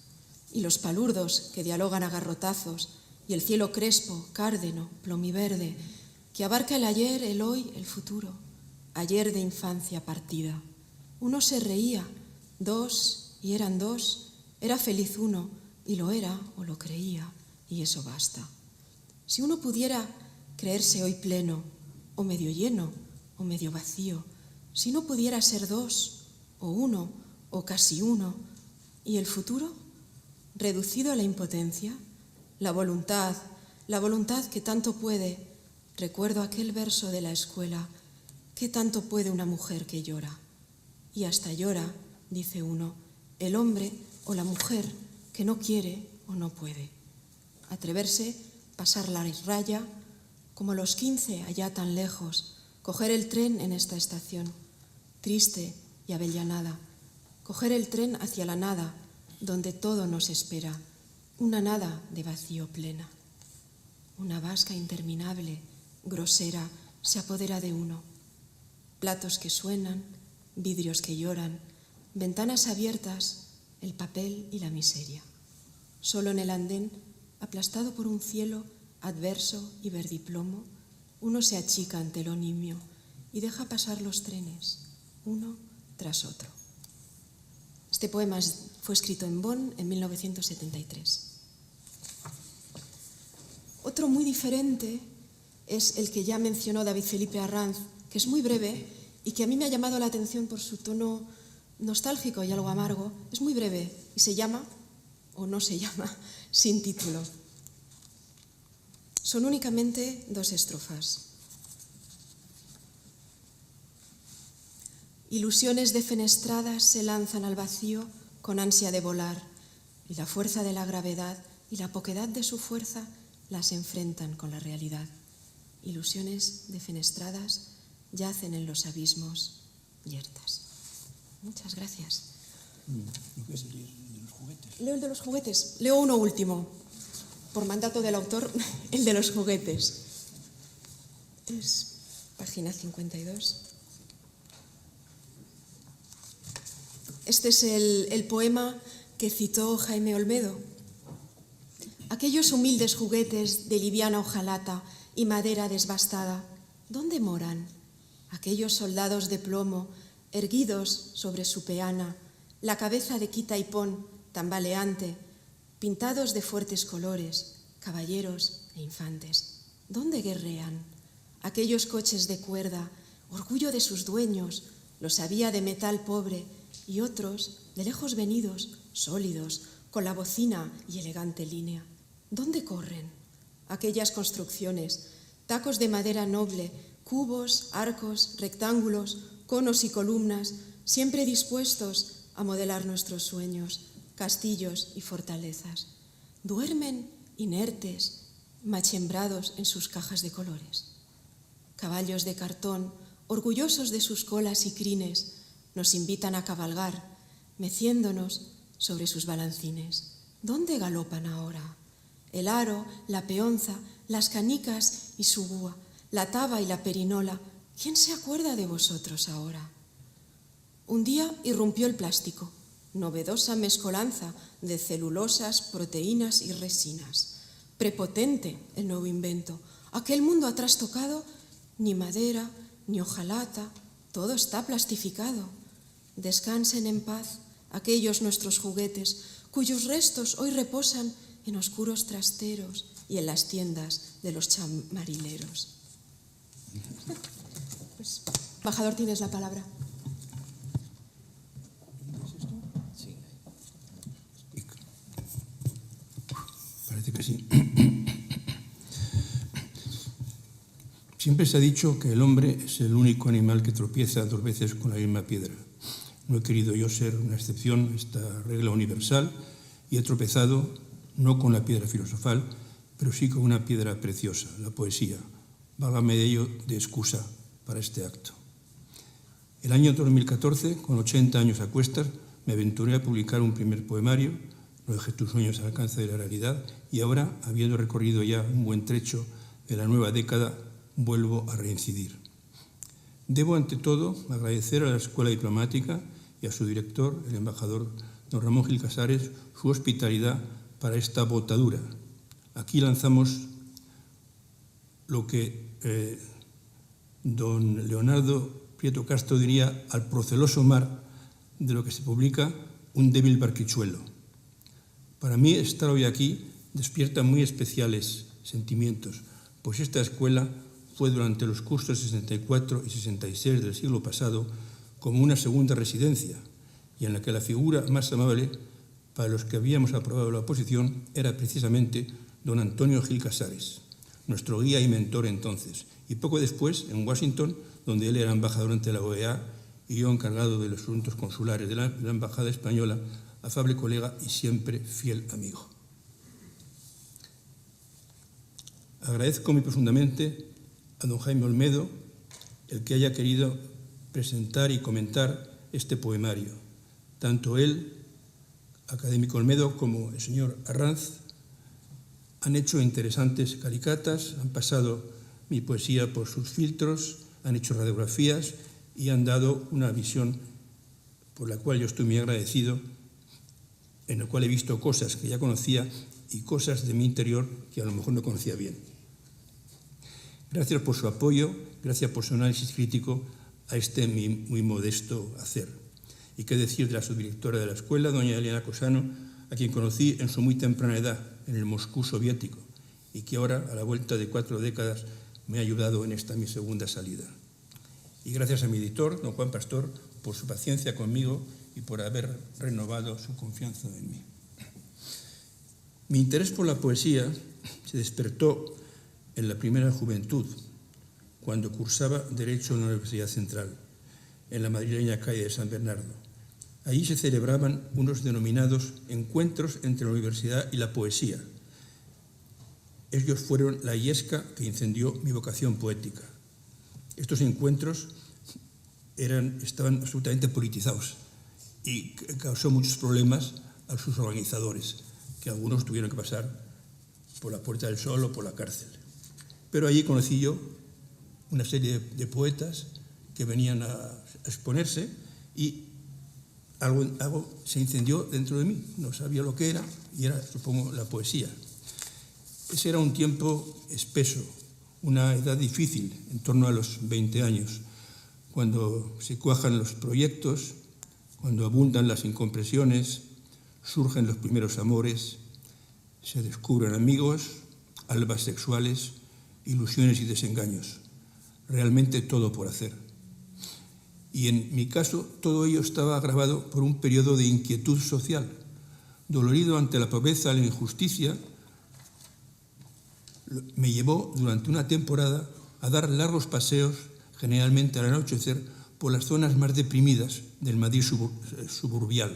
y los palurdos que dialogan a garrotazos, y el cielo crespo, cárdeno, plomiverde, que abarca el ayer, el hoy, el futuro, ayer de infancia partida. Uno se reía, 2, y eran 2, era feliz uno, y lo era o lo creía, y eso basta. Si uno pudiera creerse hoy pleno, o medio lleno, o medio vacío, si no pudiera ser 2, o 1, o casi 1, ¿y el futuro? Reducido a la impotencia, la voluntad que tanto puede. Recuerdo aquel verso de la escuela, ¿qué tanto puede una mujer que llora? Y hasta llora, dice uno, el hombre o la mujer que no quiere o no puede. Atreverse, pasar la raya, como los 15 allá tan lejos, coger el tren en esta estación, triste y avellanada, coger el tren hacia la nada, donde todo nos espera, una nada de vacío plena. Una vasca interminable, grosera, se apodera de uno. Platos que suenan, vidrios que lloran, ventanas abiertas, el papel y la miseria. Solo en el andén, aplastado por un cielo adverso y verdiplomo, uno se achica ante lo nimio y deja pasar los trenes, uno tras otro. Este poema fue escrito en Bonn en 1973. Otro muy diferente es el que ya mencionó David Felipe Arranz, que es muy breve y que a mí me ha llamado la atención por su tono nostálgico y algo amargo. Es muy breve y se llama, o no se llama, Sin título. Son únicamente 2 estrofas. Ilusiones defenestradas se lanzan al vacío con ansia de volar, y la fuerza de la gravedad y la poquedad de su fuerza las enfrentan con la realidad. Ilusiones defenestradas yacen en los abismos yertas. Muchas gracias. Leo el de los juguetes. Leo uno último, por mandato del autor, el de los juguetes. Es página 52. Este es el poema que citó Jaime Olmedo. Aquellos humildes juguetes de liviana hojalata y madera desbastada, ¿dónde moran? Aquellos soldados de plomo, erguidos sobre su peana, la cabeza de quita y pon, tambaleante, pintados de fuertes colores, caballeros e infantes, ¿dónde guerrean? Aquellos coches de cuerda, orgullo de sus dueños, los había de metal pobre, y otros, de lejos venidos, sólidos, con la bocina y elegante línea. ¿Dónde corren? Aquellas construcciones, tacos de madera noble, cubos, arcos, rectángulos, conos y columnas, siempre dispuestos a modelar nuestros sueños, castillos y fortalezas. Duermen inertes, machembrados en sus cajas de colores. Caballos de cartón, orgullosos de sus colas y crines, nos invitan a cabalgar, meciéndonos sobre sus balancines. ¿Dónde galopan ahora? El aro, la peonza, las canicas y su búa, la taba y la perinola. ¿Quién se acuerda de vosotros ahora? Un día irrumpió el plástico, novedosa mezcolanza de celulosas, proteínas y resinas. Prepotente el nuevo invento. Aquel mundo ha trastocado, ni madera, ni hojalata, todo está plastificado. Descansen en paz aquellos nuestros juguetes, cuyos restos hoy reposan en oscuros trasteros y en las tiendas de los chamarileros. Pues, embajador, tienes la palabra. Parece que sí. Siempre se ha dicho que el hombre es el único animal que tropieza 2 veces con la misma piedra. No he querido yo ser una excepción a esta regla universal y he tropezado no con la piedra filosofal, pero sí con una piedra preciosa, la poesía. Válgame de ello de excusa para este acto. El año 2014, con 80 años a cuestas, me aventuré a publicar un primer poemario, No dejes tus sueños al alcance de la realidad, y ahora, habiendo recorrido ya un buen trecho de la nueva década, vuelvo a reincidir. Debo, ante todo, agradecer a la Escuela Diplomática y a su director, el embajador don Ramón Gil Casares, su hospitalidad para esta botadura. Aquí lanzamos lo que don Leonardo Prieto Castro diría al proceloso mar de lo que se publica un débil barquichuelo. Para mí, estar hoy aquí despierta muy especiales sentimientos, pues esta escuela fue durante los cursos 64 y 66 del siglo pasado como una segunda residencia, y en la que la figura más amable para los que habíamos aprobado la oposición era precisamente don Antonio Gil Casares, nuestro guía y mentor entonces, y poco después en Washington, donde él era embajador ante la OEA y yo encargado de los asuntos consulares de la Embajada Española, afable colega y siempre fiel amigo. Agradezco muy profundamente a don Jaime Olmedo el que haya querido presentar y comentar este poemario. Tanto él, académico Olmedo, como el señor Arranz han hecho interesantes caricatas, han pasado mi poesía por sus filtros, han hecho radiografías y han dado una visión por la cual yo estoy muy agradecido, en la cual he visto cosas que ya conocía y cosas de mi interior que a lo mejor no conocía bien. Gracias por su apoyo, gracias por su análisis crítico a este muy modesto hacer. Y qué decir de la subdirectora de la escuela, doña Elena Cosano, a quien conocí en su muy temprana edad, en el Moscú soviético, y que ahora, a la vuelta de 4 décadas, me ha ayudado en esta mi segunda salida. Y gracias a mi editor, don Juan Pastor, por su paciencia conmigo y por haber renovado su confianza en mí. Mi interés por la poesía se despertó en la primera juventud, cuando cursaba Derecho en la Universidad Central, en la madrileña calle de San Bernardo. Allí se celebraban unos denominados encuentros entre la universidad y la poesía. Ellos fueron la yesca que incendió mi vocación poética. Estos encuentros estaban absolutamente politizados y causó muchos problemas a sus organizadores, que algunos tuvieron que pasar por la Puerta del Sol o por la cárcel. Pero allí conocí yo una serie de poetas que venían a exponerse y algo se incendió dentro de mí. No sabía lo que era y era, supongo, la poesía. Ese era un tiempo espeso, una edad difícil, en torno a los 20 años, cuando se cuajan los proyectos, cuando abundan las incompresiones, surgen los primeros amores, se descubren amigos, albas sexuales, ilusiones y desengaños. Realmente todo por hacer. Y en mi caso, todo ello estaba agravado por un periodo de inquietud social. Dolorido ante la pobreza y la injusticia, me llevó durante una temporada a dar largos paseos, generalmente al anochecer, por las zonas más deprimidas del Madrid suburbial.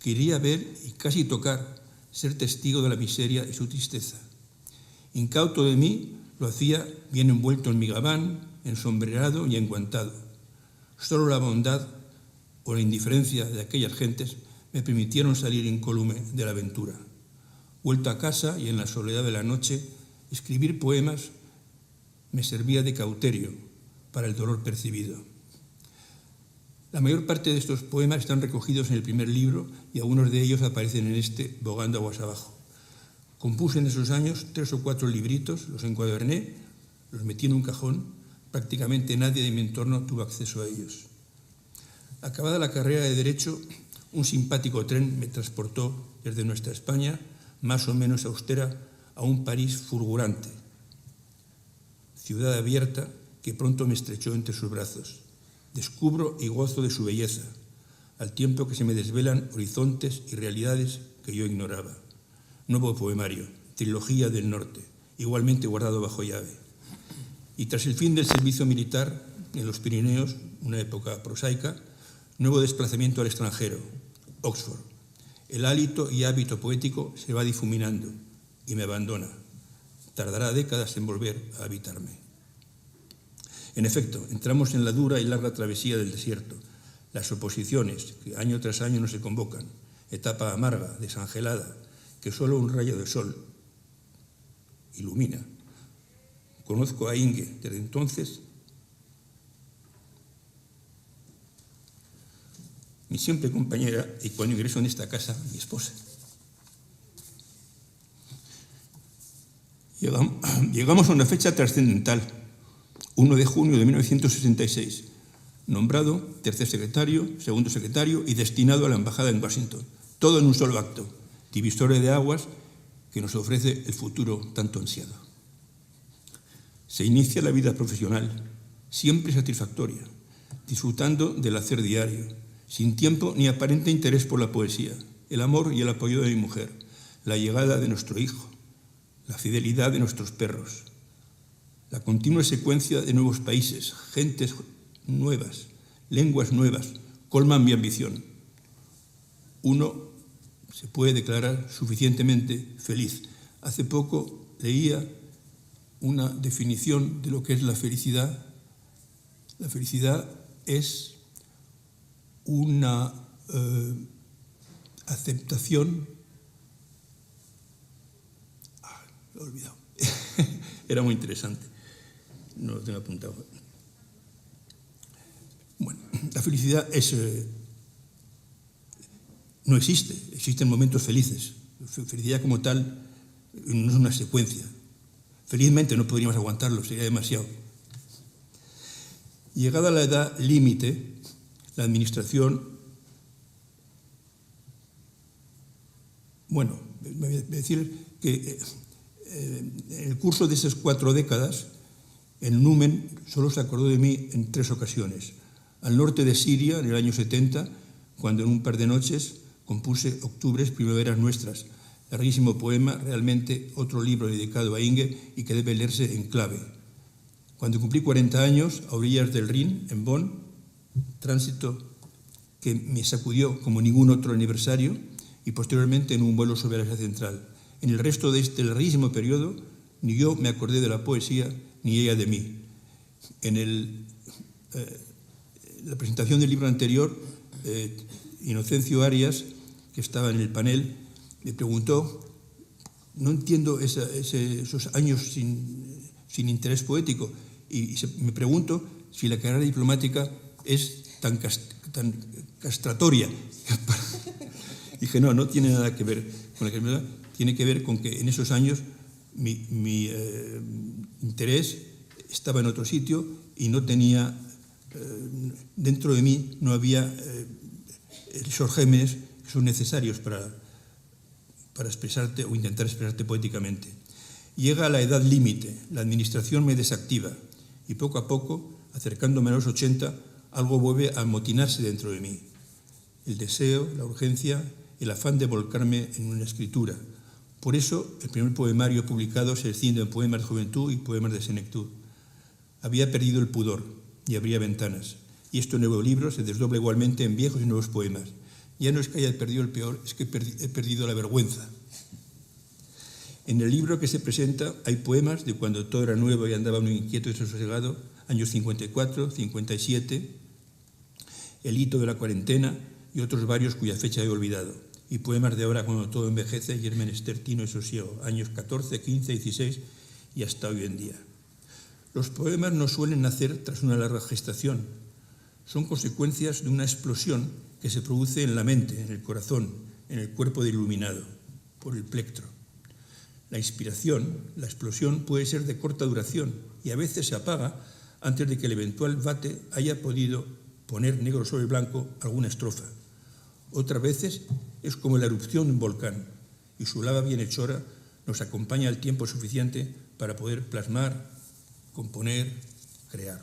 Quería ver y casi tocar, ser testigo de la miseria y su tristeza. Incauto de mí, lo hacía bien envuelto en mi gabán, ensombrerado y enguantado. Solo la bondad o la indiferencia de aquellas gentes me permitieron salir incólume de la aventura. Vuelto a casa y en la soledad de la noche, escribir poemas me servía de cauterio para el dolor percibido. La mayor parte de estos poemas están recogidos en el primer libro y algunos de ellos aparecen en este, Bogando aguas abajo. Compuse en esos años 3 o 4 libritos, los encuaderné, los metí en un cajón, prácticamente nadie de mi entorno tuvo acceso a ellos. Acabada la carrera de Derecho, un simpático tren me transportó desde nuestra España, más o menos austera, a un París fulgurante, ciudad abierta que pronto me estrechó entre sus brazos. Descubro y gozo de su belleza, al tiempo que se me desvelan horizontes y realidades que yo ignoraba. Nuevo poemario, Trilogía del Norte, igualmente guardado bajo llave. Y tras el fin del servicio militar en los Pirineos, una época prosaica, nuevo desplazamiento al extranjero, Oxford. El hálito y hábito poético se va difuminando y me abandona. Tardará décadas en volver a habitarme. En efecto, entramos en la dura y larga travesía del desierto. Las oposiciones que año tras año no se convocan. Etapa amarga, desangelada, que solo un rayo de sol ilumina. Conozco a Inge desde entonces. Mi siempre compañera, y cuando ingreso en esta casa, mi esposa. Llegamos a una fecha trascendental, 1 de junio de 1966, nombrado tercer secretario, segundo secretario y destinado a la embajada en Washington. Todo en un solo acto, divisoria de aguas que nos ofrece el futuro tanto ansiado. Se inicia la vida profesional, siempre satisfactoria, disfrutando del hacer diario, sin tiempo ni aparente interés por la poesía, el amor y el apoyo de mi mujer, la llegada de nuestro hijo, la fidelidad de nuestros perros, la continua secuencia de nuevos países, gentes nuevas, lenguas nuevas, colman mi ambición. Uno se puede declarar suficientemente feliz. Hace poco leía una definición de lo que es la felicidad. La felicidad es una aceptación. Lo he olvidado. Era muy interesante. No lo tengo apuntado. Bueno, la felicidad no existe. Existen momentos felices. Felicidad como tal no es una secuencia. Felizmente no podríamos aguantarlo, sería demasiado. Llegada la edad límite, la administración, bueno, me voy a decir que en el curso de esas 4 décadas, el Numen solo se acordó de mí en 3 ocasiones. Al norte de Siria, en el año 70, cuando en un par de noches compuse Octubres, Primaveras Nuestras, larguísimo poema, realmente otro libro dedicado a Inge y que debe leerse en clave. Cuando cumplí 40 años, a orillas del Rin, en Bonn, tránsito que me sacudió como ningún otro aniversario, y posteriormente en un vuelo sobre Asia Central. En el resto de este larguísimo periodo, ni yo me acordé de la poesía, ni ella de mí. En la presentación del libro anterior, Inocencio Arias, que estaba en el panel, me preguntó, no entiendo esos años sin interés poético, y me pregunto si la carrera diplomática es tan castratoria. Dije, no tiene nada que ver con la carrera, tiene que ver con que en esos años mi interés estaba en otro sitio y no tenía, dentro de mí no había esos gérmenes que son necesarios para expresarte o intentar expresarte poéticamente. Llega a la edad límite, la administración me desactiva y poco a poco, acercándome a los 80, algo vuelve a amotinarse dentro de mí. El deseo, la urgencia, el afán de volcarme en una escritura. Por eso, el primer poemario publicado se escinde en Poemas de Juventud y Poemas de Senectud. Había perdido el pudor y abría ventanas. Y este nuevo libro se desdobla igualmente en viejos y nuevos poemas. Ya no es que haya perdido el peor, es que he perdido la vergüenza. En el libro que se presenta hay poemas de cuando todo era nuevo y andaba uno inquieto y desasosegado, años 54, 57, el hito de la cuarentena y otros varios cuya fecha he olvidado. Y poemas de ahora cuando todo envejece y es menester tino y sosiego, años 14, 15, 16 y hasta hoy en día. Los poemas no suelen nacer tras una larga gestación. Son consecuencias de una explosión que se produce en la mente, en el corazón, en el cuerpo del iluminado, por el plectro. La inspiración, la explosión, puede ser de corta duración y a veces se apaga antes de que el eventual vate haya podido poner negro sobre blanco alguna estrofa. Otras veces es como la erupción de un volcán y su lava bienhechora nos acompaña el tiempo suficiente para poder plasmar, componer, crear.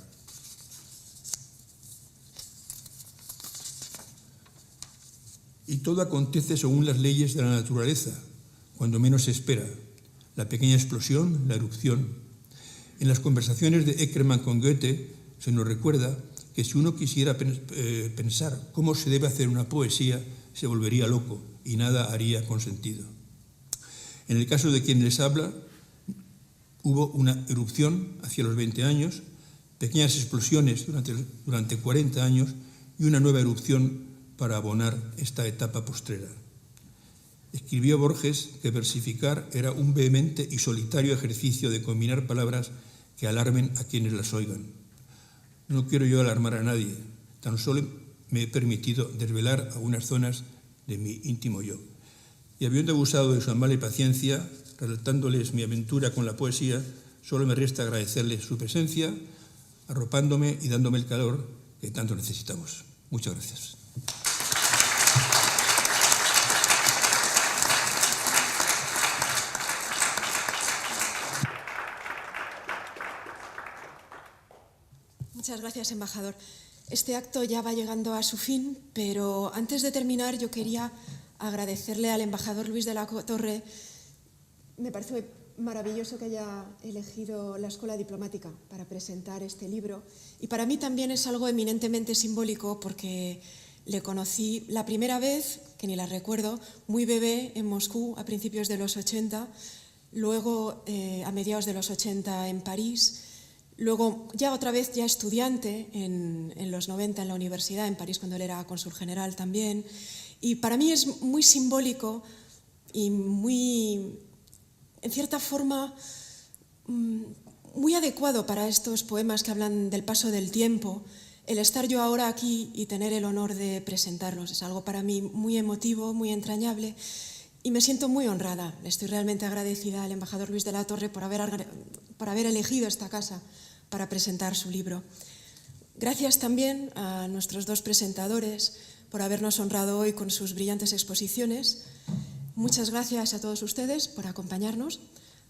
Y todo acontece según las leyes de la naturaleza, cuando menos se espera. La pequeña explosión, la erupción. En las conversaciones de Eckermann con Goethe se nos recuerda que si uno quisiera pensar cómo se debe hacer una poesía, se volvería loco y nada haría con sentido. En el caso de quien les habla, hubo una erupción hacia los 20 años, pequeñas explosiones durante 40 años y una nueva erupción para abonar esta etapa postrera. Escribió Borges que versificar era un vehemente y solitario ejercicio de combinar palabras que alarmen a quienes las oigan. No quiero yo alarmar a nadie, tan solo me he permitido desvelar algunas zonas de mi íntimo yo. Y habiendo abusado de su amable paciencia, relatándoles mi aventura con la poesía, solo me resta agradecerles su presencia, arropándome y dándome el calor que tanto necesitamos. Muchas gracias. Muchas gracias, embajador. Este acto ya va llegando a su fin, pero antes de terminar yo quería agradecerle al embajador Luis de la Torre. Me parece maravilloso que haya elegido la Escuela Diplomática para presentar este libro y para mí también es algo eminentemente simbólico porque le conocí la primera vez, que ni la recuerdo, muy bebé en Moscú a principios de los 80, luego a mediados de los 80 en París. Luego, ya otra vez, ya estudiante en los 90 en la universidad, en París, cuando él era cónsul general también. Y para mí es muy simbólico y muy, en cierta forma, muy adecuado para estos poemas que hablan del paso del tiempo, el estar yo ahora aquí y tener el honor de presentarlos. Es algo para mí muy emotivo, muy entrañable y me siento muy honrada. Le estoy realmente agradecida al embajador Luis de la Torre por haber elegido esta casa para presentar su libro. Gracias también a nuestros dos presentadores por habernos honrado hoy con sus brillantes exposiciones. Muchas gracias a todos ustedes por acompañarnos.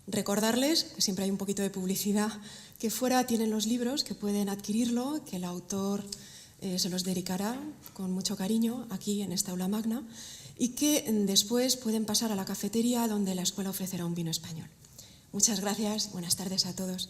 Recordarles, que siempre hay un poquito de publicidad, que fuera tienen los libros, que pueden adquirirlo, que el autor se los dedicará con mucho cariño aquí en esta aula magna y que después pueden pasar a la cafetería donde la escuela ofrecerá un vino español. Muchas gracias, buenas tardes a todos.